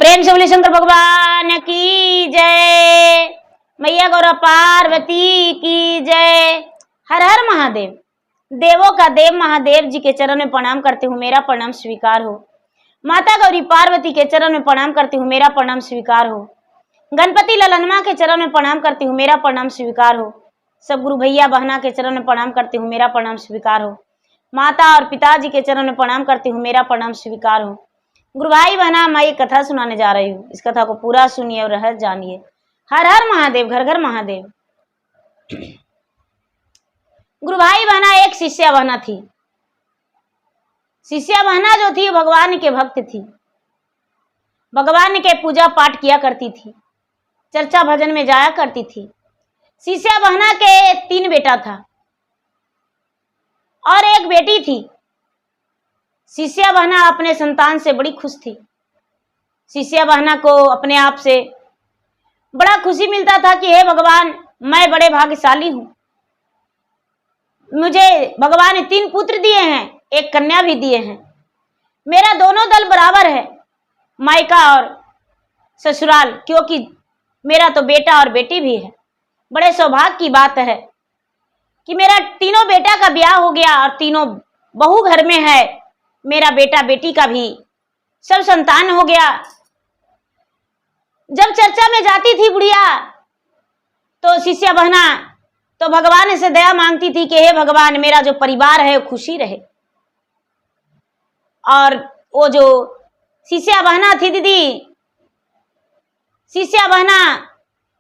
प्रेम से बोले शंकर भगवान की जय, मैया गौरा पार्वती की जय। हर हर महादेव। देवों का देव महादेव जी के चरण में प्रणाम करती हूँ, मेरा प्रणाम स्वीकार हो। माता गौरी पार्वती के चरण में प्रणाम करती हूँ, मेरा प्रणाम स्वीकार हो। गणपति ललनमा के चरण में प्रणाम करती हूँ, मेरा प्रणाम स्वीकार हो। सब गुरु भैया बहना के चरण में प्रणाम करती हूँ, मेरा प्रणाम स्वीकार हो। माता और पिताजी के चरण में प्रणाम करती हूँ, मेरा प्रणाम स्वीकार हो। गुरु भाई बहना, मैं एक कथा सुनाने जा रही हूँ, इस कथा को पूरा सुनिए और रहस्य जानिए। हर हर महादेव, घर घर महादेव। गुरु भाई बहना, एक शिष्या बहना थी। शिष्या बहना जो थी भगवान के भक्त थी, भगवान के पूजा पाठ किया करती थी, चर्चा भजन में जाया करती थी। शिष्या बहना के 3 बेटा था और एक बेटी थी। शिष्या बहना अपने संतान से बड़ी खुश थी। शिष्या बहना को अपने आप से बड़ा खुशी मिलता था कि हे भगवान, मैं बड़े भाग्यशाली हूं, मुझे भगवान ने 3 पुत्र दिए हैं, एक कन्या भी दिए हैं। मेरा दोनों दल बराबर है, मायका और ससुराल, क्योंकि मेरा तो बेटा और बेटी भी है। बड़े सौभाग्य की बात है कि मेरा तीनों बेटा का ब्याह हो गया और तीनों बहू घर में है। मेरा बेटा बेटी का भी सब संतान हो गया। जब चर्चा में जाती थी बुढ़िया तो शिष्या बहना तो भगवान से दया मांगती थी कि हे भगवान, मेरा जो परिवार है वो खुशी रहे। और वो जो शिष्या बहना थी दीदी, शिष्या बहना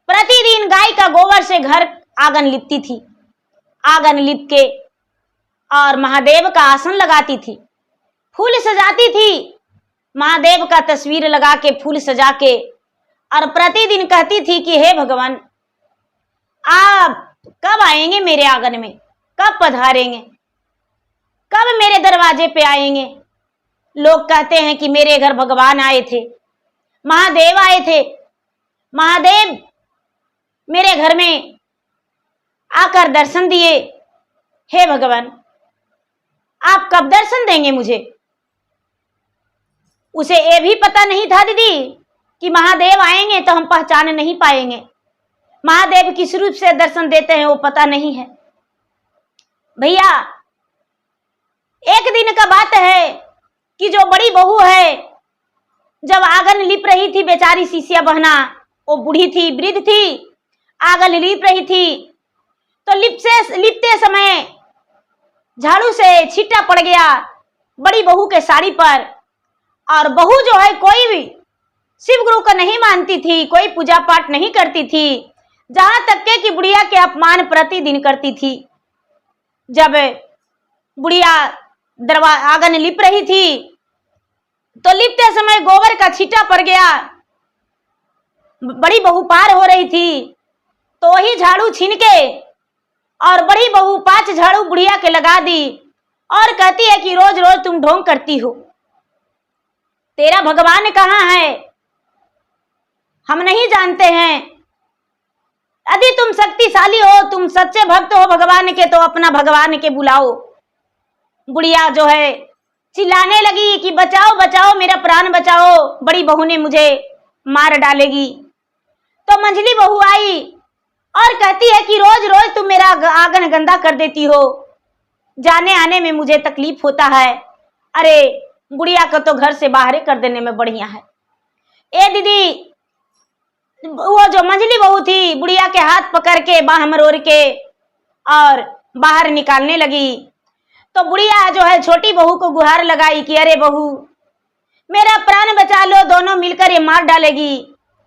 प्रतिदिन गाय का गोबर से घर आंगन लिपती थी। आंगन लिप के और महादेव का आसन लगाती थी, फूल सजाती थी। महादेव का तस्वीर लगा के फूल सजा के और प्रतिदिन कहती थी कि हे भगवान, आप कब आएंगे मेरे आंगन में, कब पधारेंगे, कब मेरे दरवाजे पे आएंगे। लोग कहते हैं कि मेरे घर भगवान आए थे, महादेव आए थे, महादेव मेरे घर में आकर दर्शन दिए। हे भगवान, आप कब दर्शन देंगे मुझे। उसे ये भी पता नहीं था दीदी कि महादेव आएंगे तो हम पहचान नहीं पाएंगे। महादेव किस रूप से दर्शन देते हैं वो पता नहीं है। भैया, एक दिन का बात है कि जो बड़ी बहू है, जब आंगन लिप रही थी बेचारी शिष्या बहना, वो बूढ़ी थी, वृद्ध थी, आंगन लिप रही थी, तो लिपते समय झाड़ू से छींटा पड़ गया बड़ी बहू के साड़ी पर। और बहू जो है कोई भी शिव गुरु को नहीं मानती थी, कोई पूजा पाठ नहीं करती थी, जहां तक के कि बुढ़िया के अपमान प्रतिदिन करती थी। जब बुढ़िया आंगन लिप रही थी तो लिपते समय गोबर का छींटा पड़ गया, बड़ी बहू पार हो रही थी तो वही झाड़ू छीन के और बड़ी बहू 5 झाड़ू बुढ़िया के लगा दी और कहती है कि रोज रोज तुम ढोंग करती हो, तेरा भगवान कहाँ है, हम नहीं जानते हैं। यदि तुम शक्तिशाली हो, तुम सच्चे भक्त हो भगवान के, तो अपना भगवान के बुलाओ। बुढ़िया जो है चिल्लाने लगी कि बचाओ बचाओ, मेरा प्राण बचाओ, बड़ी बहू ने मुझे मार डालेगी। तो मंझली बहू आई और कहती है कि रोज रोज तुम मेरा आंगन गंदा कर देती हो, जाने आने में मुझे तकलीफ होता है। अरे बुढ़िया को तो घर से बाहर कर देने में बढ़िया है। ए दीदी, वो जो मंझली बहू थी बुढ़िया के हाथ पकड़ के बाह मरोड़ के और बाहर निकालने लगी। तो बुढ़िया जो है छोटी बहू को गुहार लगाई कि अरे बहू, मेरा प्राण बचा लो, दोनों मिलकर ये मार डालेगी।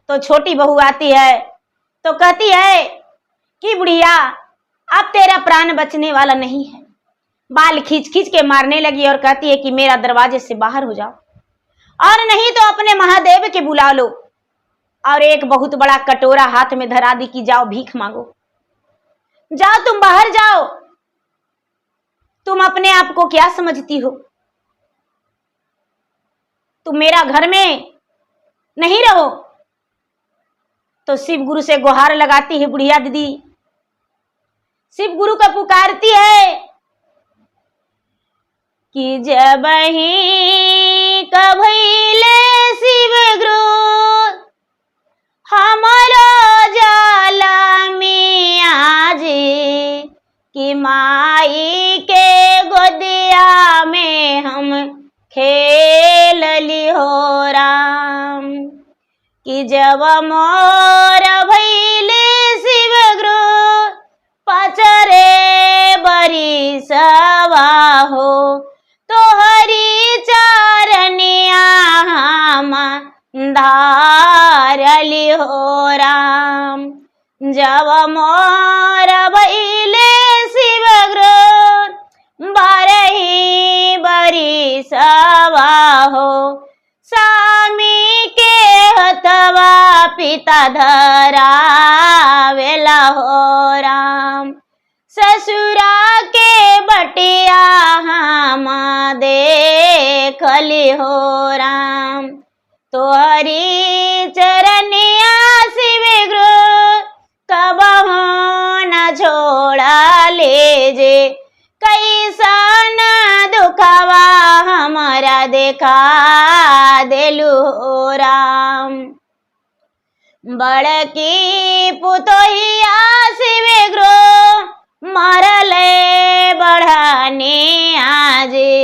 तो छोटी बहू आती है तो कहती है कि बुढ़िया, अब तेरा प्राण बचने वाला नहीं है। बाल खींच खींच के मारने लगी और कहती है कि मेरा दरवाजे से बाहर हो जाओ, और नहीं तो अपने महादेव के बुला लो। और एक बहुत बड़ा कटोरा हाथ में धरा दी कि जाओ भीख मांगो, जाओ तुम बाहर जाओ, तुम अपने आप को क्या समझती हो, तुम मेरा घर में नहीं रहो। तो शिव गुरु से गुहार लगाती है बुढ़िया दीदी, शिव गुरु को पुकारती है कि जब ही कभैले शिव गुरु कि जब मोर भैले शिव गुरु पचरे बरिसवा हो, तो हरि चरनिया हम धारली हो राम। जब मोर भैले शिव गुरु बारही बरिसवा हो, स्वामी के हथवा पिता धरावेला हो राम। ससुरा के बटिया हम देखली हो राम, तोहरी चरनिया शिव गुरु कबहू न छोड़ा ले जे, कैसन दुखवा हमारा देखा देलू हो राम। बड़की पुतोहिया शिव गुरु मरले बढ़ाने आजे,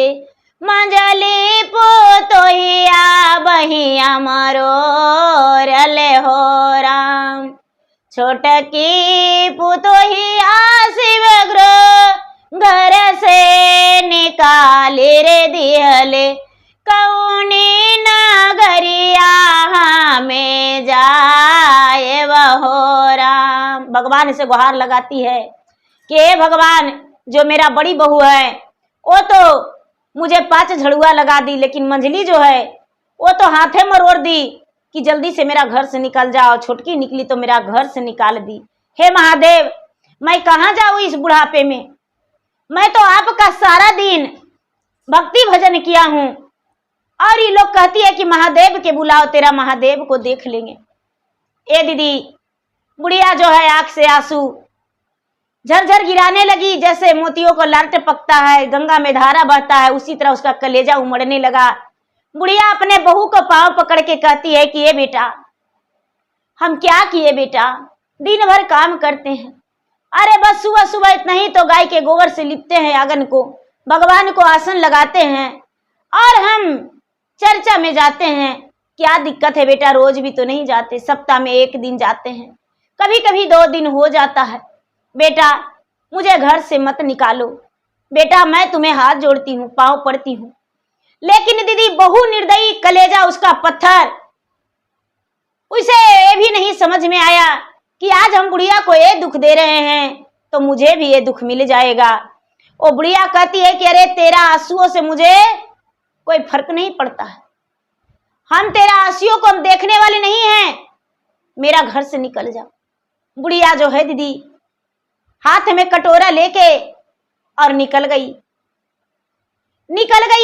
मंजली पुतोहिया बहिया मरोरले हो राम। छोटकी पुतोहिया शिव गुरु घर से निकाले रे दिहले, कौनी नगरिया में जाए वो राम। भगवान से गुहार लगाती है कि हे भगवान, जो मेरा बड़ी बहू है वो तो मुझे 5 झड़ुआ लगा दी, लेकिन मंझली जो है वो तो हाथे मरोड़ दी कि जल्दी से मेरा घर से निकल जाओ। छोटकी निकली तो मेरा घर से निकाल दी। हे महादेव, मैं कहाँ जाऊँ इस बुढ़ापे में? मैं तो आपका सारा दिन भक्ति भजन किया हूँ, और ये लोग कहती है कि महादेव के बुलाओ, तेरा महादेव को देख लेंगे। ए दीदी, बुढ़िया जो है आंख से आंसू झरझर गिराने लगी, जैसे मोतियों को लाल टपकता है, गंगा में धारा बहता है, उसी तरह उसका कलेजा उमड़ने लगा। बुढ़िया अपने बहू को पांव पकड़ के कहती है कि ये बेटा, हम क्या किए बेटा, दिन भर काम करते हैं, अरे बस सुबह सुबह इतना ही तो गाय के गोबर से लिपते हैं आंगन को, भगवान को आसन लगाते हैं और हम चर्चा में जाते हैं। क्या दिक्कत है बेटा, रोज भी तो नहीं जाते, सप्ताह में 1 दिन जाते हैं, कभी कभी 2 दिन हो जाता है। बेटा मुझे घर से मत निकालो बेटा, मैं तुम्हें हाथ जोड़ती हूँ, पाँव पड़ती हूँ। लेकिन दीदी बहू निर्दयी, कलेजा उसका पत्थर, उसे ये भी नहीं समझ में आया कि आज हम बुढ़िया को ये दुख दे रहे हैं तो मुझे भी ये दुख मिल जाएगा। वो बुढ़िया कहती है कि अरे तेरा आंसुओं से मुझे कोई फर्क नहीं पड़ता है, हम तेरा आंसुओं को हम देखने वाले नहीं हैं, मेरा घर से निकल जा। बुढ़िया जो है दीदी हाथ में कटोरा लेके और निकल गई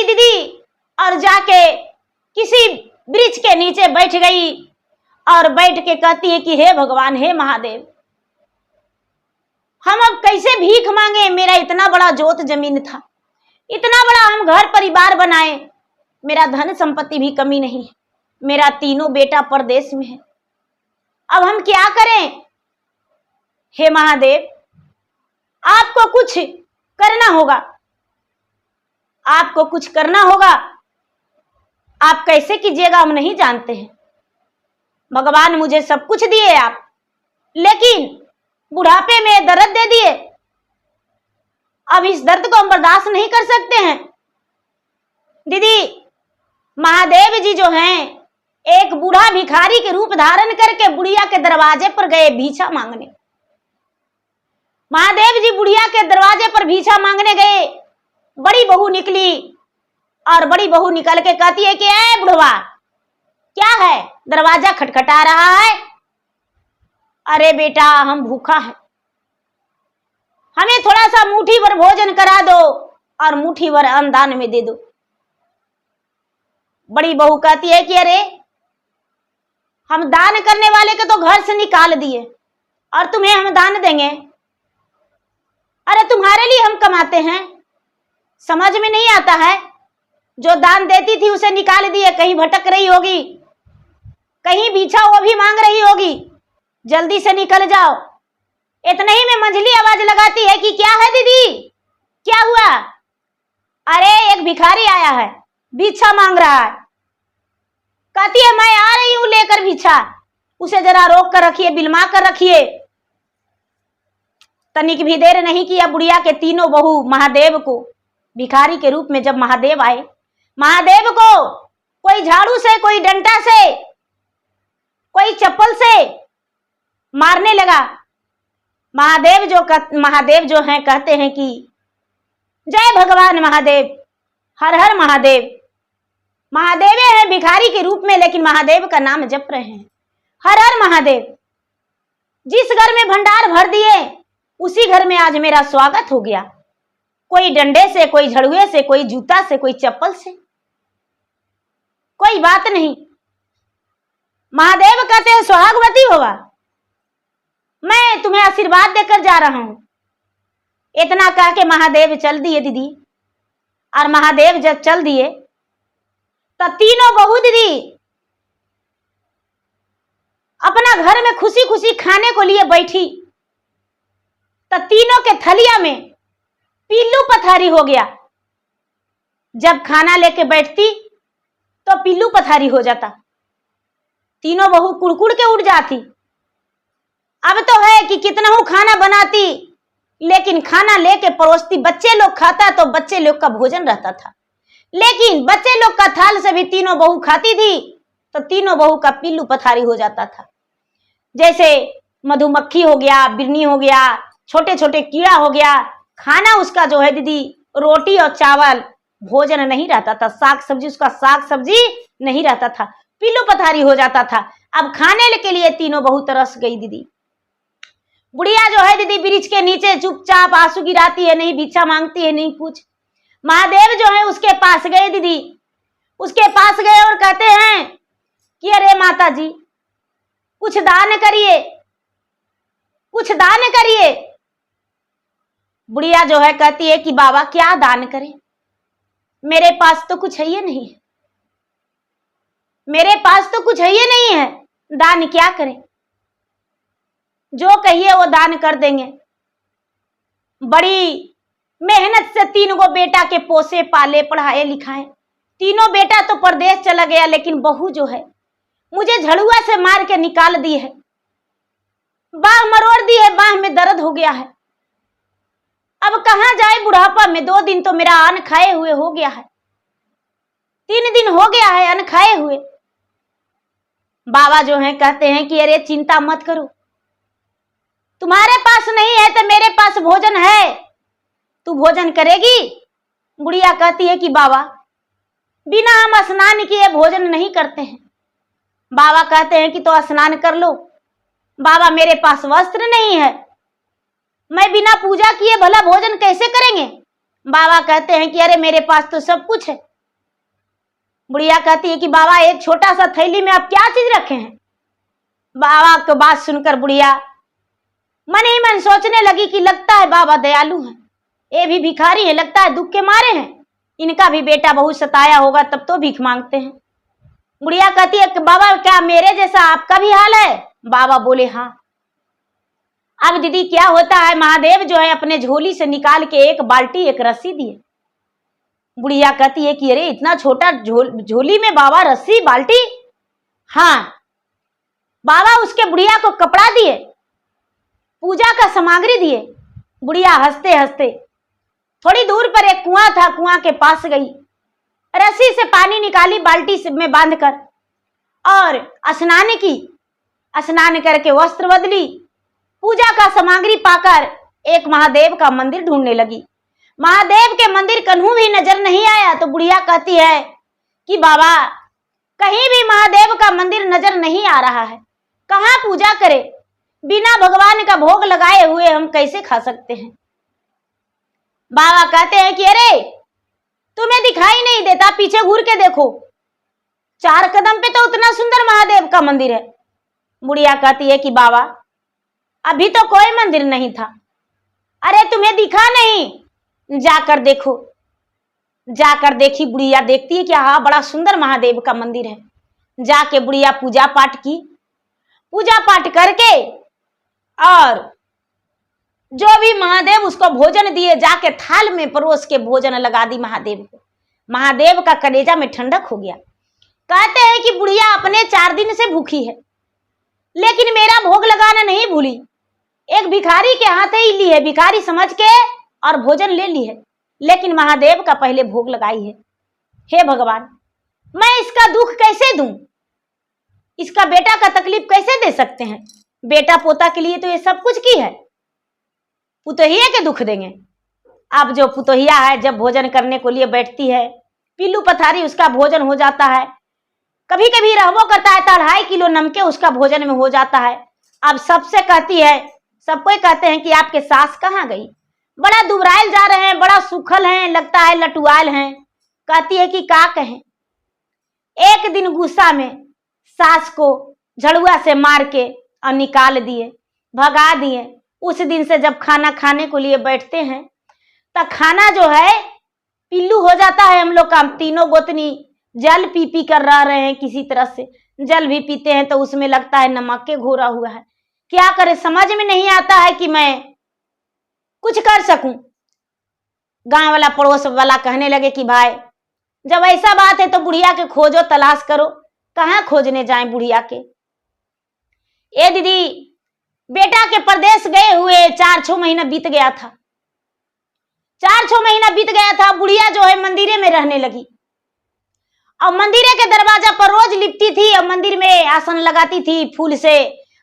दीदी, और जाके किसी वृक्ष के नीचे बैठ गई और बैठ के कहती है कि हे भगवान, हे महादेव, हम अब कैसे भीख मांगे? मेरा इतना बड़ा जोत जमीन था, इतना बड़ा हम घर परिवार बनाए, मेरा धन संपत्ति भी कमी नहीं है, मेरा 3 बेटा परदेश में है, अब हम क्या करें? हे महादेव, आपको कुछ करना होगा, आपको कुछ करना होगा। आप कैसे कीजिएगा हम नहीं जानते हैं। भगवान मुझे सब कुछ दिए आप, लेकिन बुढ़ापे में दर्द दे दिए, अब इस दर्द को हम बर्दाश्त नहीं कर सकते हैं। दीदी महादेव जी जो हैं एक बूढ़ा भिखारी के रूप धारण करके बुढ़िया के दरवाजे पर गए भिक्षा मांगने। महादेव जी बुढ़िया के दरवाजे पर भिक्षा मांगने गए, बड़ी बहू निकली और बड़ी बहू निकल के कहती है कि ए बुढ़वा, क्या है, दरवाजा खटखटा रहा है? अरे बेटा हम भूखा है, हमें थोड़ा सा मुट्ठी भर भोजन करा दो और मुट्ठी भर अन्न दान में दे दो। बड़ी बहू कहती है कि अरे हम दान करने वाले को तो घर से निकाल दिए और तुम्हें हम दान देंगे? अरे तुम्हारे लिए हम कमाते हैं, समझ में नहीं आता है? जो दान देती थी उसे निकाल दिए, कहीं भटक रही होगी, कहीं भिक्षा वो भी मांग रही होगी, जल्दी से निकल जाओ। इतने ही में मंझली आवाज लगाती है कि क्या है दीदी, क्या हुआ? अरे एक भिखारी आया है, भिक्षा मांग रहा है। कहती है मैं आ रही हूं लेकर भिक्षा। उसे जरा रोक कर रखिए, बिलमा कर रखिए। तनिक भी देर नहीं किया, बुढ़िया के तीनों बहू महादेव को भिखारी के रूप में जब महादेव आए, महादेव को कोई झाड़ू से, कोई डंडा से, कोई चप्पल से मारने लगा। महादेव जो हैं कहते हैं कि जय भगवान महादेव, हर हर महादेव। महादेव हैं भिखारी के रूप में, लेकिन महादेव का नाम जप रहे हैं, हर हर महादेव। जिस घर में भंडार भर दिए उसी घर में आज मेरा स्वागत हो गया। कोई डंडे से, कोई झड़ुए से, कोई जूता से, कोई चप्पल से, कोई बात नहीं। महादेव कहते हैं सुहागवती होगा, मैं तुम्हें आशीर्वाद देकर जा रहा हूं। इतना कह के महादेव चल दिए दीदी। और महादेव जब चल दिए तो तीनों बहू दीदी अपना घर में खुशी खुशी खाने को लिए बैठी तो तीनों के थलिया में पिल्लू पथारी हो गया। जब खाना लेके बैठती तो पिल्लू पथारी हो जाता, तीनों बहू कुड़कुड़ के उठ जाती। अब तो है कि कितना हूं खाना बनाती, लेकिन खाना लेके परोसती, बच्चे लोग खाता तो बच्चे लोग का भोजन रहता था, लेकिन बच्चे लोग का थाल से भी तीनों बहू खाती थी तो तीनों बहू का पिल्लू पथारी हो जाता था। जैसे मधुमक्खी हो गया, बिरनी हो गया, छोटे छोटे कीड़ा हो गया, खाना उसका जो है दीदी रोटी और चावल, भोजन नहीं रहता था, साग सब्जी, उसका साग सब्जी नहीं रहता था, पिल्लू पथारी हो जाता था। अब खाने के लिए तीनों बहू तरस गई दीदी। बुढ़िया जो है दीदी वृक्ष के नीचे चुपचाप आंसू गिराती है, नहीं भिक्षा मांगती है, नहीं कुछ। महादेव जो है उसके पास गए दीदी, उसके पास गए और कहते हैं कि अरे माता जी कुछ दान करिए, कुछ दान करिए। बुढ़िया जो है कहती है कि बाबा क्या दान करें, मेरे पास तो कुछ है ही नहीं है, मेरे पास तो कुछ है ही नहीं है, दान क्या करें। जो कहिए वो दान कर देंगे। बड़ी मेहनत से 3 गो बेटा के पोसे पाले, पढ़ाए लिखाए। तीनों बेटा तो परदेश चला गया, लेकिन बहू जो है मुझे झड़ुआ से मार के निकाल दी है, बाह मरोड़ दी है, बाह में दर्द हो गया है। अब कहां जाए बुढ़ापा में, 2 दिन तो मेरा अन्न खाए हुए हो गया है, 3 दिन हो गया है अन्न खाए हुए। बाबा जो है कहते हैं कि अरे चिंता मत करो, तुम्हारे पास नहीं है तो मेरे पास भोजन है, तू भोजन करेगी। बुढ़िया कहती है कि बाबा बिना हम स्नान किए भोजन नहीं करते हैं। बाबा कहते हैं कि तो स्नान कर लो। बाबा मेरे पास वस्त्र नहीं है, मैं बिना पूजा किए भला भोजन कैसे करेंगे। बाबा कहते हैं कि अरे मेरे पास तो सब कुछ है। बुढ़िया कहती है कि बाबा एक छोटा सा थैली में आप क्या चीज रखे हैं। बाबा की बात सुनकर बुढ़िया मन ही मन सोचने लगी कि लगता है बाबा दयालु हैं, ये भी भिखारी है, लगता है दुख के मारे हैं, इनका भी बेटा बहुत सताया होगा तब तो भीख मांगते हैं। बुढ़िया कहती है कि बाबा क्या मेरे जैसा आपका भी हाल है। बाबा बोले हाँ। अब दीदी क्या होता है, महादेव जो है अपने झोली से निकाल के एक बाल्टी एक रस्सी दिए। बुढ़िया कहती है कि अरे इतना छोटा झोली में बाबा रस्सी बाल्टी। हाँ, बाबा उसके बुढ़िया को कपड़ा दिए, पूजा का सामग्री दिए। बुढ़िया हंसते हंसते थोड़ी दूर पर एक कुआं था, कुआं के पास गई, रस्सी से पानी निकाली बाल्टी में बांधकर और स्नान की। स्नान करके वस्त्र बदली, पूजा का सामग्री पाकर एक महादेव का मंदिर ढूंढने लगी। महादेव के मंदिर कन्हू भी नजर नहीं आया तो बुढ़िया कहती है कि बाबा कहीं भी महादेव का मंदिर नजर नहीं आ रहा है, कहाँ पूजा करे, बिना भगवान का भोग लगाए हुए हम कैसे खा सकते हैं। बाबा कहते हैं कि अरे तुम्हें दिखाई नहीं देता, पीछे घूर के देखो, 4 कदम पे तो उतना सुंदर महादेव का मंदिर है। बुढ़िया कहती है कि बाबा अभी तो कोई मंदिर नहीं था। अरे तुम्हें दिखा नहीं, जाकर देखो। जाकर देखी, बुढ़िया देखती है कि हाँ बड़ा सुंदर महादेव का मंदिर है। जाके बुढ़िया पूजा पाठ की, पूजा पाठ करके और जो भी महादेव उसको भोजन दिए जाके थाल में परोस के भोजन लगा दी महादेव को। महादेव का कलेजा में ठंडक हो गया। कहते हैं कि बुढ़िया अपने 4 दिन से भूखी है, लेकिन मेरा भोग लगाना नहीं भूली। एक भिखारी के हाथ ही ली है, भिखारी समझ के, और भोजन ले ली है, लेकिन महादेव का पहले भोग लगाई है। हे भगवान, मैं इसका दुख कैसे दूं? इसका बेटा का तकलीफ कैसे दे सकते हैं? बेटा पोता के लिए तो ये सब कुछ की है, पुतोहिया के दुख देंगे। अब जो पुतोहिया है, जब भोजन करने को लिए बैठती है, पीलू पथारी उसका भोजन हो जाता है। कभी कभी रहबो करता है तो 2.5 किलो नमके उसका भोजन में हो जाता है। अब सबसे कहती है, सबको कहते हैं कि आपके सास कहाँ गई? बड़ा दुबराइल जा रहे हैं, बड़ा सूखल हैं, लगता है लटुआल हैं। कहती है कि का कहें। एक दिन गुस्सा में सास को झड़ुआ से मार के और निकाल दिए, भगा दिए। उस दिन से जब खाना खाने को लिए बैठते हैं तो खाना जो है पिल्लू हो जाता है। हम लोग का तीनों गोतनी जल पी पी कर रह रहे हैं, किसी तरह से जल भी पीते हैं तो उसमें लगता है नमक के घोरा हुआ है। क्या करे, समझ में नहीं आता है कि मैं कुछ कर सकूं। गांव वाला पड़ोस वाला कहने लगे कि भाई जब ऐसा बात है तो बुढ़िया के खोजो, तलाश करो। कहाँ खोजने जाएं बुढ़िया के? ए दीदी, बेटा के परदेश गए हुए 4-6 महीना बीत गया था। 4-6 महीना बीत गया था। बुढ़िया जो है मंदिरे में रहने लगी और मंदिरे के दरवाजा पर रोज लिपटी थी और मंदिर में आसन लगाती थी फूल से।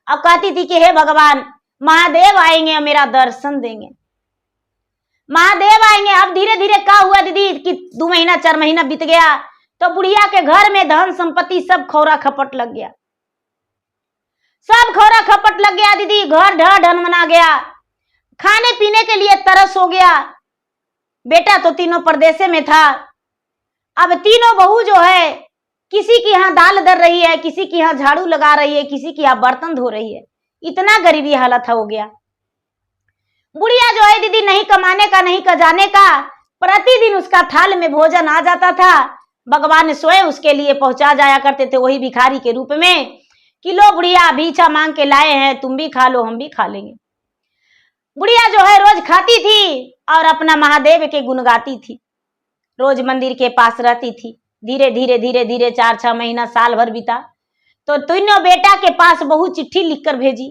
अब कहती थी कि हे भगवान, महादेव आएंगे और मेरा दर्शन देंगे, महादेव आएंगे। अब धीरे धीरे क्या हुआ दीदी कि 2 महीना 4 महीना बीत गया तो बुढ़िया के घर में धन संपत्ति सब खौरा खपट लग गया, सब खौरा खपट लग गया दीदी। घर ढह ढनमना गया, खाने पीने के लिए तरस हो गया। बेटा तो तीनों परदेसे में था। अब तीनों बहू जो है, किसी की यहाँ दाल दर रही है, किसी की यहाँ झाड़ू लगा रही है, किसी की यहाँ बर्तन धो रही है। इतना गरीबी हालत हो गया। बुढ़िया जो है दीदी, नहीं कमाने का नहीं खजाने का, प्रतिदिन उसका थाल में भोजन आ जाता था। भगवान स्वयं उसके लिए पहुंचा जाया करते थे, वही भिखारी के रूप में कि लो बुढ़िया, भीछा मांग के लाए हैं, तुम भी खा लो, हम भी खा लेंगे। बुढ़िया जो है रोज खाती थी और अपना महादेव के गुण गाती थी। रोज मंदिर के पास रहती थी। धीरे धीरे धीरे धीरे 4-6 महीना, साल भर बीता तो तीनों बेटा के पास बहू चिट्ठी लिखकर भेजी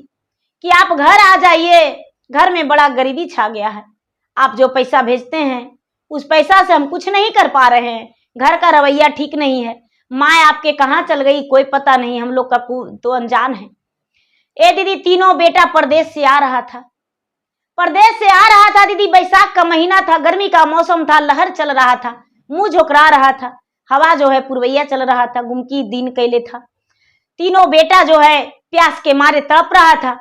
कि आप घर आ जाइए, घर में बड़ा गरीबी छा गया है। आप जो पैसा भेजते हैं उस पैसा से हम कुछ नहीं कर पा रहे हैं, घर का रवैया ठीक नहीं है। माँ आपके कहाँ चल गई कोई पता नहीं, हम लोग का तो अनजान है। ए दीदी, तीनों बेटा परदेश से आ रहा था, परदेश से आ रहा था दीदी। बैसाख का महीना था, गर्मी का मौसम था, लहर चल रहा था, मुंह झोंकरा रहा था, हवा जो है पुरवैया चल रहा था, गुमकी दिन कैले था। तीनों बेटा जो है प्यास के मारे तड़प रहा था,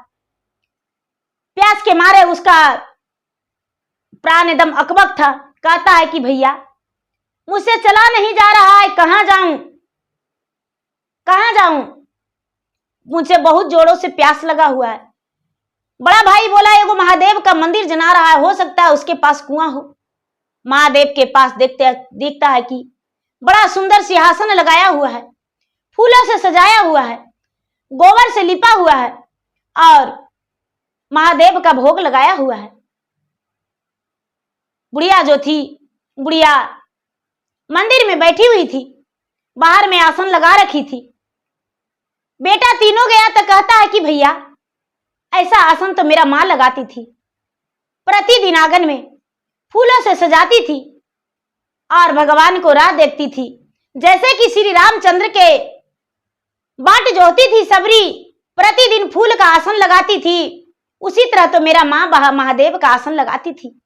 प्यास के मारे उसका प्राण एकदम अकबक था। कहता है कि भैया मुझसे चला नहीं जा रहा है, कहाँ जाऊं, कहाँ जाऊं, मुझे बहुत जोरों से प्यास लगा हुआ है। बड़ा भाई बोला एगो महादेव का मंदिर जना रहा है, हो सकता है उसके पास कुआं हो। महादेव के पास देखता है कि बड़ा सुंदर सिंहासन लगाया हुआ है, फूलों से सजाया हुआ है, गोबर से लिपा हुआ है और महादेव का भोग लगाया हुआ है। बुढ़िया जो थी, बुढ़िया मंदिर में बैठी हुई थी, बाहर में आसन लगा रखी थी। बेटा तीनों गया तो कहता है कि भैया ऐसा आसन तो मेरा माँ लगाती थी, प्रतिदिन आंगन में फूलों से सजाती थी और भगवान को राह देखती थी। जैसे कि श्री रामचंद्र के बाट जोहती थी सबरी, प्रतिदिन फूल का आसन लगाती थी, उसी तरह तो मेरा माँ महादेव का आसन लगाती थी।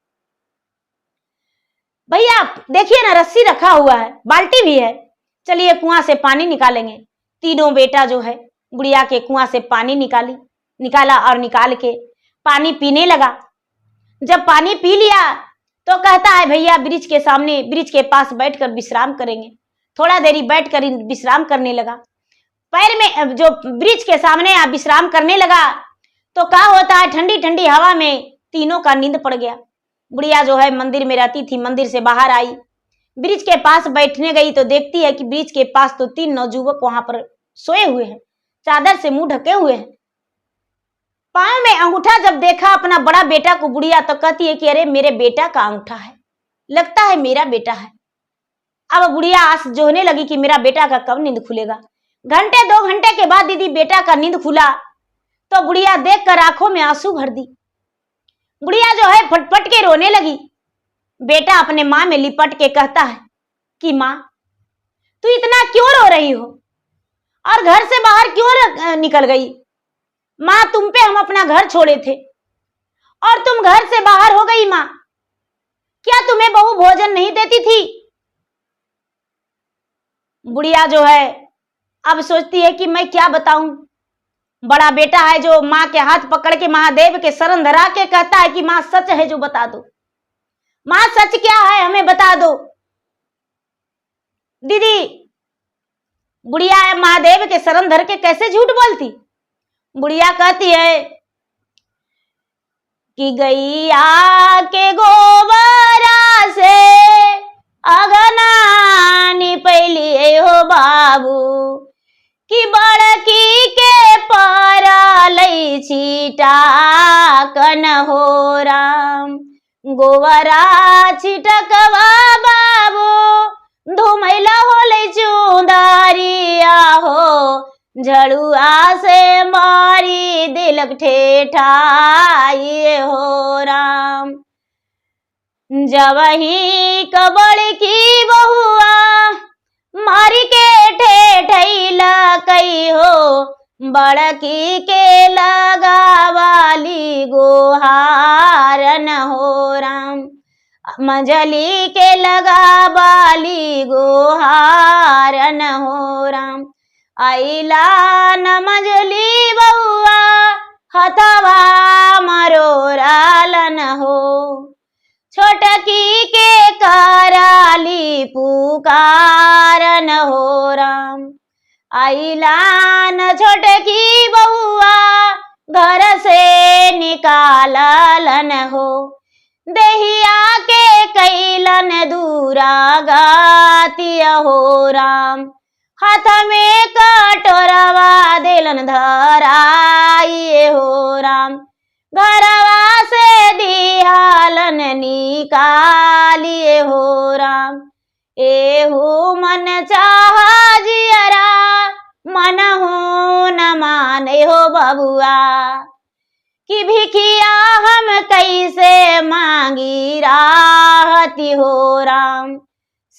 भैया देखिए ना, रस्सी रखा हुआ है, बाल्टी भी है, चलिए कुआं से पानी निकालेंगे। तीनों बेटा जो है बुढ़िया के कुआं से पानी निकाला और निकाल के पानी पीने लगा। जब पानी पी लिया तो कहता है भैया ब्रिज के सामने, ब्रिज के पास बैठकर विश्राम करेंगे। थोड़ा देरी बैठकर विश्राम करने लगा। पैर में जो ब्रिज के सामने आप विश्राम करने लगा तो क्या होता है, ठंडी ठंडी हवा में तीनों का नींद पड़ गया। बुढ़िया जो है मंदिर में रहती थी, मंदिर से बाहर आई, ब्रिज के पास बैठने गई तो देखती है कि ब्रिज के पास तो 3 नौजुवक वहां पर सोए हुए हैं, चादर से मुंह ढके हुए हैं। पांव में अंगूठा जब देखा अपना बड़ा बेटा को बुढ़िया तो कहती है कि अरे मेरे बेटा का अंगूठा है, लगता है मेरा बेटा है। अब बुढ़िया आस जोहने लगी कि मेरा बेटा का कब नींद खुलेगा। घंटे 2 घंटे के बाद दीदी बेटा का नींद खुला तो बुढ़िया देखकर आंखों में आंसू भर दी। बुढ़िया जो है फटफट के रोने लगी। बेटा अपने माँ में लिपट के कहता है कि माँ, तू इतना क्यों रो रही हो और घर से बाहर क्यों निकल गई? माँ, तुम पे हम अपना घर छोड़े थे और तुम घर से बाहर हो गई। माँ, क्या तुम्हें बहू भोजन नहीं देती थी? बुढ़िया जो है अब सोचती है कि मैं क्या बताऊं। बड़ा बेटा है जो माँ के हाथ पकड़ के महादेव के शरण धरा के कहता है कि माँ, सच है जो बता दो। माँ, सच क्या है हमें बता दो। दीदी, बुढ़िया महादेव के शरण धर के कैसे झूठ बोलती? बुढ़िया कहती है कि गैया के गोबरा से अगना निपैलिए हो बाबू, कि बड़की के परलै छिटा कन हो राम। गोबरा छिटकवा बाबू, धुमैला होले चुंदरिया हो, झड़ुआ से मारी दिलक ठेठाई हो राम। जवही कबड़ की बहुआ मारी के ठेठैला कई हो, बड़की के लगावाली गोहारन हो राम। मंजली के लगावाली गोहारन हो राम। आइला न मंजली बहुआ, हथवा मरोरालन हो, छोटकी के कराली पुकारन हो राम। आइला न छोटकी बहुआ, घर से निकालन हो, देहिया के कैलन दूरा गातिया हो राम। हाथ में कटोरवा देलन धराइए हो राम। घरवा से दिहालन निकालिए हो राम। एहू मन चाहा जियरा, मन हो न माने हो बबुआ, कि भिखिया हम कैसे मांगी राहती हो राम।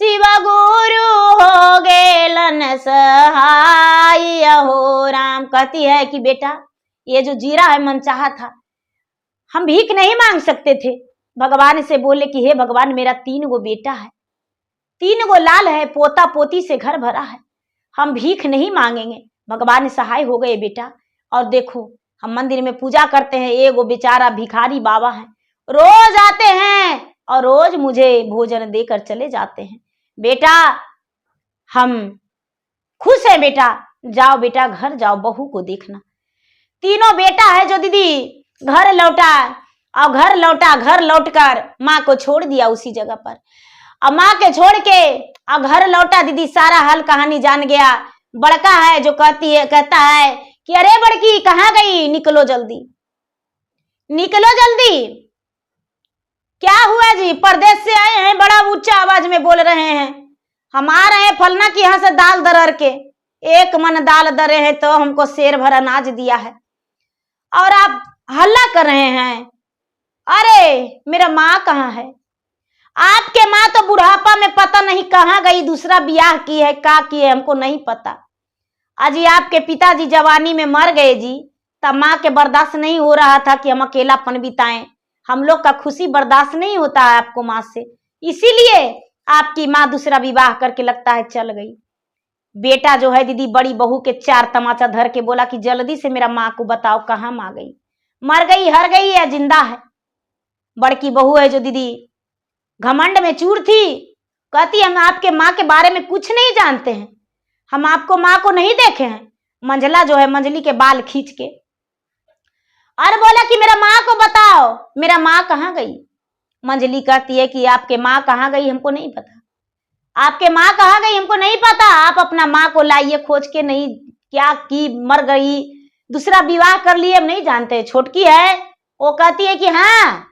शिव गुरु हो गेलन सहाय हो राम। कहती है कि बेटा, ये जो जीरा है मनचाहा था, हम भीख नहीं मांग सकते थे। भगवान से बोले कि हे भगवान, मेरा 3 गो बेटा है, 3 गो लाल है, पोता पोती से घर भरा है, हम भीख नहीं मांगेंगे। भगवान सहाय हो गए बेटा। और देखो, हम मंदिर में पूजा करते हैं, एगो बेचारा भिखारी बाबा है, रोज आते हैं और रोज मुझे भोजन देकर चले जाते हैं। बेटा, हम खुश है बेटा, जाओ बेटा घर जाओ, बहू को देखना। तीनों बेटा है जो दीदी घर लौटा, और घर लौटकर माँ को छोड़ दिया उसी जगह पर। अब माँ के छोड़ के और घर लौटा दीदी, सारा हाल कहानी जान गया। बड़का है जो कहता है कि अरे बड़की कहाँ गई, निकलो जल्दी, निकलो जल्दी। क्या हुआ जी, परदेश से आए हैं, बड़ा ऊंचा आवाज में बोल रहे हैं। हम आ रहे हैं फलना की यहाँ से दाल दरर के, 1 मन दाल दरे हैं तो हमको शेर भर अनाज दिया है, और आप हल्ला कर रहे हैं। अरे मेरा माँ कहाँ है? आपके माँ तो बुढ़ापा में पता नहीं कहाँ गई, दूसरा ब्याह की है, का की है, हमको नहीं पता। अजी आपके पिताजी जवानी में मर गए जी, तब माँ के बर्दाश्त नहीं हो रहा था कि हम अकेलापन बिताएं। हम लोग का खुशी बर्दाश्त नहीं होता है आपको माँ से, इसीलिए आपकी माँ दूसरा विवाह करके लगता है चल गई। बेटा जो है दीदी बड़ी बहू के 4 तमाचा धर के बोला कि जल्दी से मेरा माँ को बताओ कहाँ माँ गई, मर गई, हर गई या जिंदा है। बड़की बहू है जो दीदी घमंड में चूर थी, कहती हम आपके माँ के बारे में कुछ नहीं जानते हैं, हम आपको माँ को नहीं देखे हैं। मंझला जो है मंझली के बाल खींच के और बोला कि मेरा माँ को बताओ, मेरा माँ कहाँ गई। मंझली कहती है कि आपके माँ कहाँ गई हमको नहीं पता, आपके माँ कहाँ गई हमको नहीं पता, आप अपना माँ को लाइए खोज के, नहीं क्या की मर गई, दूसरा विवाह कर लिए, हम नहीं जानते। छोटकी है वो कहती है कि हाँ,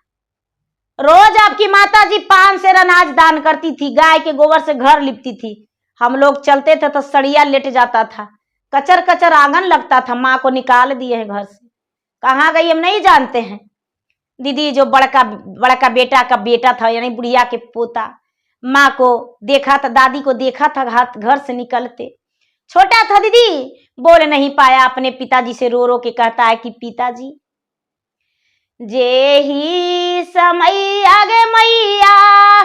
रोज आपकी माता जी 5 सेर अनाज दान करती थी, गाय के गोबर से घर लिपती थी, हम लोग चलते थे तो सड़िया लेट जाता था, कचर कचर आंगन लगता था, माँ को निकाल दिए हैं घर से। कहाँ गई हम नहीं जानते हैं। दीदी जो बड़का बड़का बेटा का बेटा था यानी बुढ़िया के पोता, माँ को देखा था, दादी को देखा था हाथ घर से निकलते। छोटा था दीदी, बोल नहीं पाया, अपने पिताजी से रो रो के कहता है कि पिताजी जे ही समय आगे मैया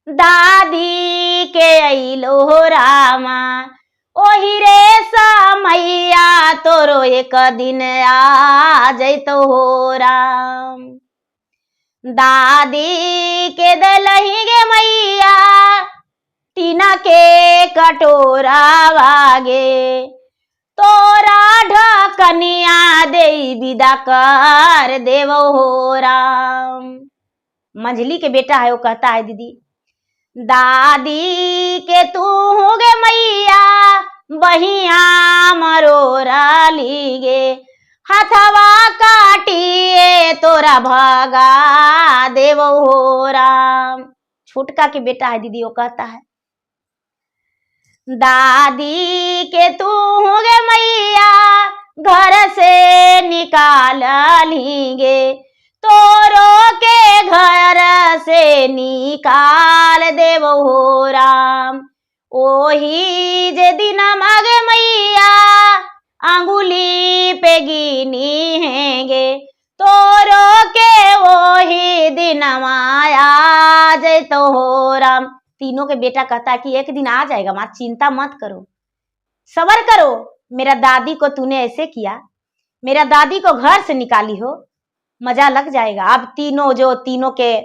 दादी के अइलो रामा, ओही रे समैया तोरो एक दिन आ जैतो हो राम। दादी के दलही गे मैया टीना के कटोरा वागे, तोरा ढकनिया दे विदा कर देवो हो राम। मंझली के बेटा है, वो कहता है दीदी दादी के तू हो गे मैया बहिया मरोरा लीगे, हथवा काटिए तोरा भगा देवो हो राम। छोटका के बेटा है दीदी, वो कहता है दादी के तू हो गे मैया घर से निकाल लीगे, तोरो के घर से निकाल देवो हो राम। ओही जे दिन मागे मैया अंगुली पे गिनी हैगे, तोरो के वही दिन माया जैतो हो राम। तीनों के बेटा कहता है कि एक दिन आ जाएगा माँ, चिंता मत करो, सबर करो। मेरा दादी को तूने ऐसे किया, मेरा दादी को घर से निकाली हो, मजा लग जाएगा। अब तीनों के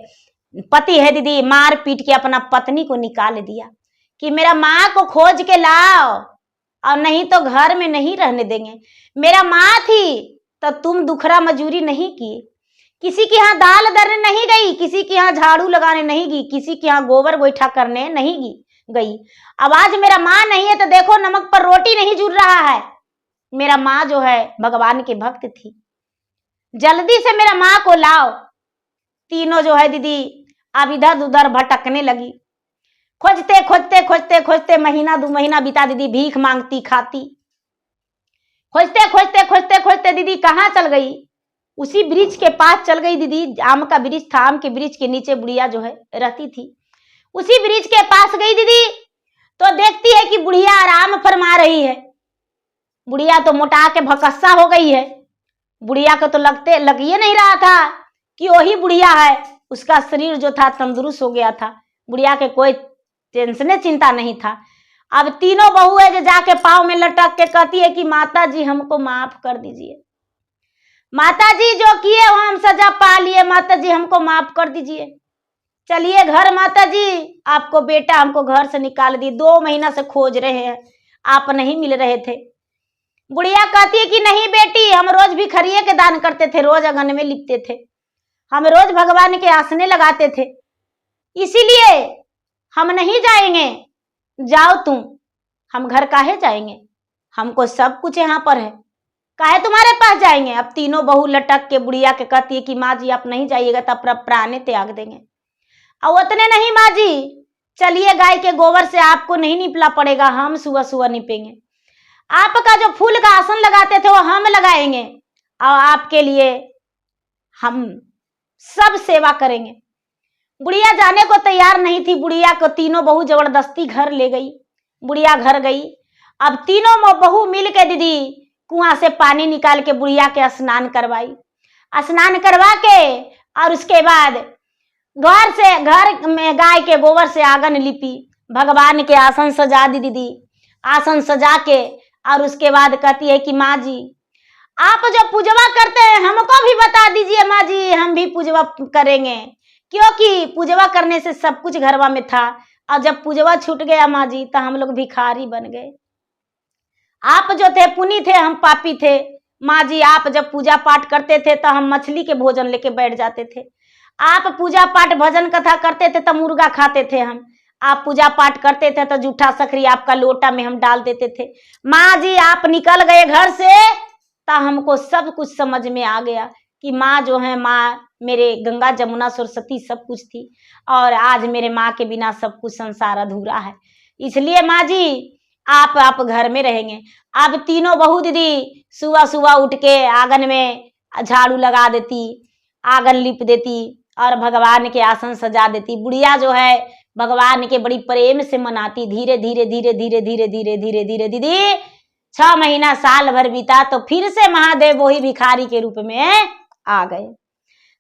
पति है दीदी, मार पीट के अपना पत्नी को निकाल दिया कि मेरा माँ को खोज के लाओ, और नहीं तो घर में नहीं रहने देंगे। मेरा माँ थी तो तुम दुखरा मजूरी नहीं की, किसी के यहाँ दाल दरने नहीं गई, किसी के यहाँ झाड़ू लगाने नहीं गई, किसी के यहाँ गोबर गोईठा करने नहीं गई। अब आज मेरा माँ नहीं है तो देखो नमक पर रोटी नहीं जुड़ रहा है। मेरा माँ जो है भगवान के भक्त थी, जल्दी से मेरा माँ को लाओ। तीनों जो है दीदी अब इधर उधर भटकने लगी, खोजते खोजते खोजते खोजते महीना 2 महीना बीता दीदी, भीख मांगती खाती। खोजते खोजते खोजते खोजते दीदी कहाँ चल गई, उसी ब्रिज के पास चल गई दीदी। आम का ब्रिज था, आम के ब्रिज के नीचे बुढ़िया जो है रहती थी। उसी ब्रिज के पास गई दीदी तो देखती है कि बुढ़िया आराम फरमा रही है। बुढ़िया तो मोटा के भकस्सा हो गई है। बुढ़िया को तो लगिए नहीं रहा था कि वही बुढ़िया है। उसका शरीर जो था तंदुरुस्त हो गया था, बुढ़िया के कोई टेंशन चिंता नहीं था। अब तीनों बहू है जो जाके पाँव में लटक के कहती है कि माता जी हमको माफ कर दीजिए, माता जी जो किए वो हम सजा पा लिए, माता जी हमको माफ कर दीजिए, चलिए घर माता जी, आपको बेटा हमको घर से निकाल दिए, 2 महीना से खोज रहे हैं, आप नहीं मिल रहे थे। बुढ़िया कहती है कि नहीं बेटी, हम रोज भी खरिये के दान करते थे, रोज आंगन में लिपते थे, हम रोज भगवान के आसने लगाते थे, इसीलिए हम नहीं जाएंगे, जाओ तुम, हम घर काहे जाएंगे, हमको सब कुछ यहाँ पर है, काहे तुम्हारे पास जाएंगे। अब तीनों बहू लटक के बुढ़िया के कहती है कि माँ जी आप नहीं जाइएगा तो अपना प्राणे त्याग देंगे। और उतने नहीं माँ जी, चलिए गाय के गोबर से आपको नहीं निपला पड़ेगा, हम सुबह सुबह निपेंगे, आपका जो फूल का आसन लगाते थे वो हम लगाएंगे, और आपके लिए हम सब सेवा करेंगे। बुढ़िया जाने को तैयार नहीं थी। बुढ़िया को तीनों बहू जबरदस्ती घर ले गई। बुढ़िया घर गई। अब तीनों बहू मिल के दीदी कुआं से पानी निकाल के बुढ़िया के स्नान करवाई। स्नान करवा के और उसके बाद घर में गाय के गोबर से आंगन लिपी, भगवान के आसन सजा दी दीदी। आसन सजा के और उसके बाद कहती है कि माँ जी आप जो पूजवा करते हैं हमको भी बता दीजिए माँ जी, हम भी पूजवा करेंगे, क्योंकि पूजवा करने से सब कुछ घरवा में था, और जब पूजवा छूट गया माँ जी तो हम लोग भिखारी बन गए। आप जो थे पुनी थे, हम पापी थे। माँ जी आप जब पूजा पाठ करते थे तो हम मछली के भोजन लेके बैठ जाते थे, आप पूजा पाठ भजन कथा करते थे तो मुर्गा खाते थे हम, आप पूजा पाठ करते थे तो जूठा सकरी आपका लोटा में हम डाल देते थे। माँ जी आप निकल गए घर से तो हमको सब कुछ समझ में आ गया कि माँ जो है, माँ मेरे गंगा जमुना सरस्वती सब कुछ थी, और आज मेरे माँ के बिना सब कुछ संसार अधूरा है, इसलिए माँ जी आप घर में रहेंगे। अब तीनों बहू दीदी सुबह सुबह उठ के आंगन में झाड़ू लगा देती, आंगन लिप देती और भगवान के आसन सजा देती। बुढ़िया जो है भगवान के बड़ी प्रेम से मनाती। धीरे धीरे धीरे धीरे धीरे धीरे धीरे धीरे दीदी 6 महीना साल भर बीता तो फिर से महादेव वही भिखारी के रूप में आ गए।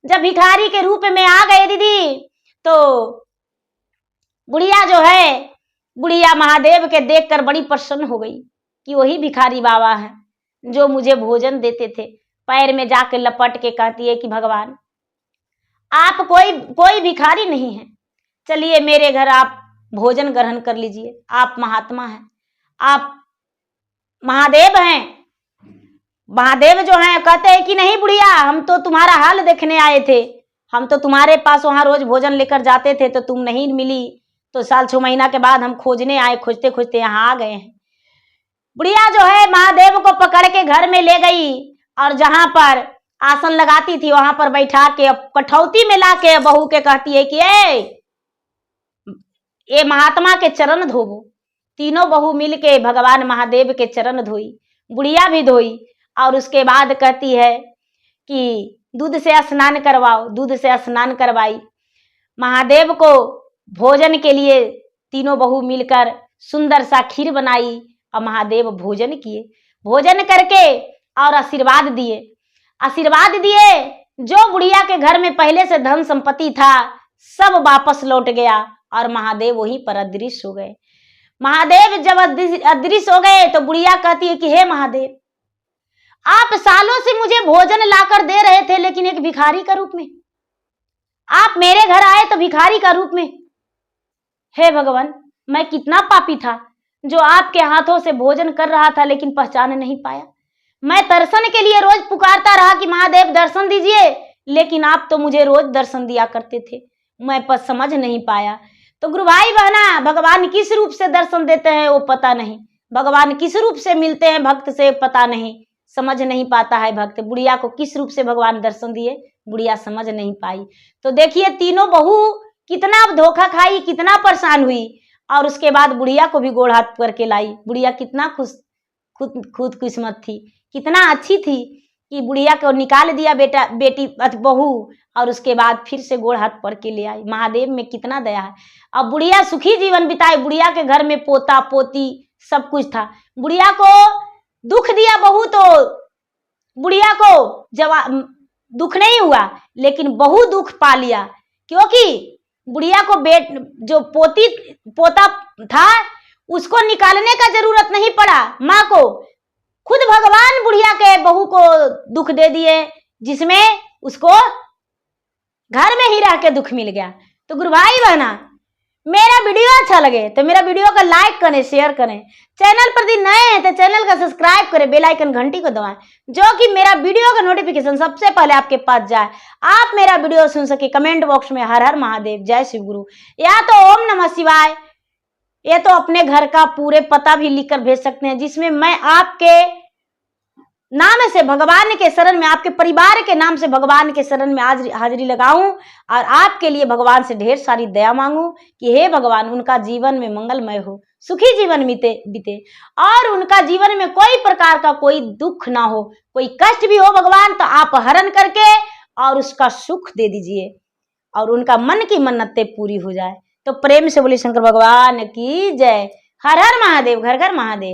जब भिखारी के रूप में आ गए दीदी तो बुढ़िया जो है, बुढ़िया महादेव के देखकर बड़ी प्रसन्न हो गई कि वही भिखारी बाबा है जो मुझे भोजन देते थे। पैर में जाके लपट के कहती है कि भगवान आप कोई भिखारी नहीं है, चलिए मेरे घर आप भोजन ग्रहण कर लीजिए। आप महात्मा हैं, आप महादेव हैं। महादेव जो हैं कहते हैं कि नहीं बुढ़िया, हम तो तुम्हारा हाल देखने आए थे, हम तो तुम्हारे पास वहां रोज भोजन लेकर जाते थे तो तुम नहीं मिली, तो साल 6 महीना के बाद हम खोजने आए, खोजते खोजते यहाँ आ गए हैं। बुढ़िया जो है महादेव को पकड़ के घर में ले गई और जहां पर आसन लगाती थी वहां पर बैठा के कठौती में ला के बहू के कहती है कि ये महात्मा के चरण धोबो। तीनों बहू मिल के भगवान महादेव के चरण धोई, बुढ़िया भी धोई और उसके बाद कहती है कि दूध से स्नान करवाओ। दूध से स्नान करवाई। महादेव को भोजन के लिए तीनों बहू मिलकर सुंदर सा खीर बनाई और महादेव भोजन किए। भोजन करके और आशीर्वाद दिए। आशीर्वाद दिए, जो बुढ़िया के घर में पहले से धन संपत्ति था सब वापस लौट गया और महादेव वहीं पर अदृश्य हो गए। महादेव जब अदृश्य हो गए तो बुढ़िया कहती है कि हे महादेव, आप सालों से मुझे भोजन लाकर दे रहे थे लेकिन एक भिखारी का रूप में। आप मेरे घर आए तो भिखारी का रूप में। हे भगवान, मैं कितना पापी था जो आपके हाथों से भोजन कर रहा था लेकिन पहचान नहीं पाया। मैं दर्शन के लिए रोज पुकारता रहा कि महादेव दर्शन दीजिए, लेकिन आप तो मुझे रोज दर्शन दिया करते थे, मैं पर समझ नहीं पाया। तो गुरु भाई बहना, भगवान किस रूप से दर्शन देते हैं वो पता नहीं, भगवान किस रूप से मिलते हैं भक्त से पता नहीं, समझ नहीं पाता है भक्त। बुढ़िया को किस रूप से भगवान दर्शन दिए बुढ़िया समझ नहीं पाई। तो देखिए तीनों बहू कितना धोखा खाई, कितना परेशान हुई और उसके बाद बुढ़िया को भी गोड़ हाथ करके लाई। बुढ़िया कितना खुद किस्मत थी, कितना अच्छी थी कि बुढ़िया को निकाल दिया बेटी बहू और उसके बाद फिर से गोड़ हाथ पड़ के ले आई। महादेव में कितना दया है। अब बुढ़िया सुखी जीवन बिताई। बुढ़िया के घर में पोता पोती सब कुछ था। बुढ़िया को दुख दिया बहू तो बुढ़िया को दुख नहीं हुआ, लेकिन बहू दुख पा लिया, क्योंकि बुढ़िया को जो पोता था उसको निकालने का जरूरत नहीं पड़ा। माँ को खुद भगवान बुढ़िया के बहू को दुख दे दिए, जिसमें उसको घर में ही रह के दुख मिल गया। तो गुरु भाई बहना, मेरा वीडियो अच्छा लगे तो मेरा वीडियो को लाइक करें, शेयर करें। चैनल पर यदि नए हैं तो चैनल का सब्सक्राइब करें, बेल आइकन घंटी को दबाएं, जो कि मेरा वीडियो का नोटिफिकेशन सबसे पहले आपके पास जाए, आप मेरा वीडियो सुन सके। कमेंट बॉक्स में हर हर महादेव, जय शिव गुरु या तो ओम नमः शिवाय, ये तो अपने घर का पूरे पता भी लिखकर भेज सकते हैं, जिसमें मैं आपके नाम से भगवान के शरण में, आपके परिवार के नाम से भगवान के शरण में आज हाजिरी लगाऊं और आपके लिए भगवान से ढेर सारी दया मांगूं कि हे भगवान उनका जीवन में मंगलमय हो, सुखी जीवन बीते और उनका जीवन में कोई प्रकार का कोई दुख ना हो, कोई कष्ट भी हो भगवान तो आप हरण करके और उसका सुख दे दीजिए और उनका मन की मन्नतें पूरी हो जाए। तो प्रेम से बोलिए शंकर भगवान की जय। हर हर महादेव, घर घर महादेव।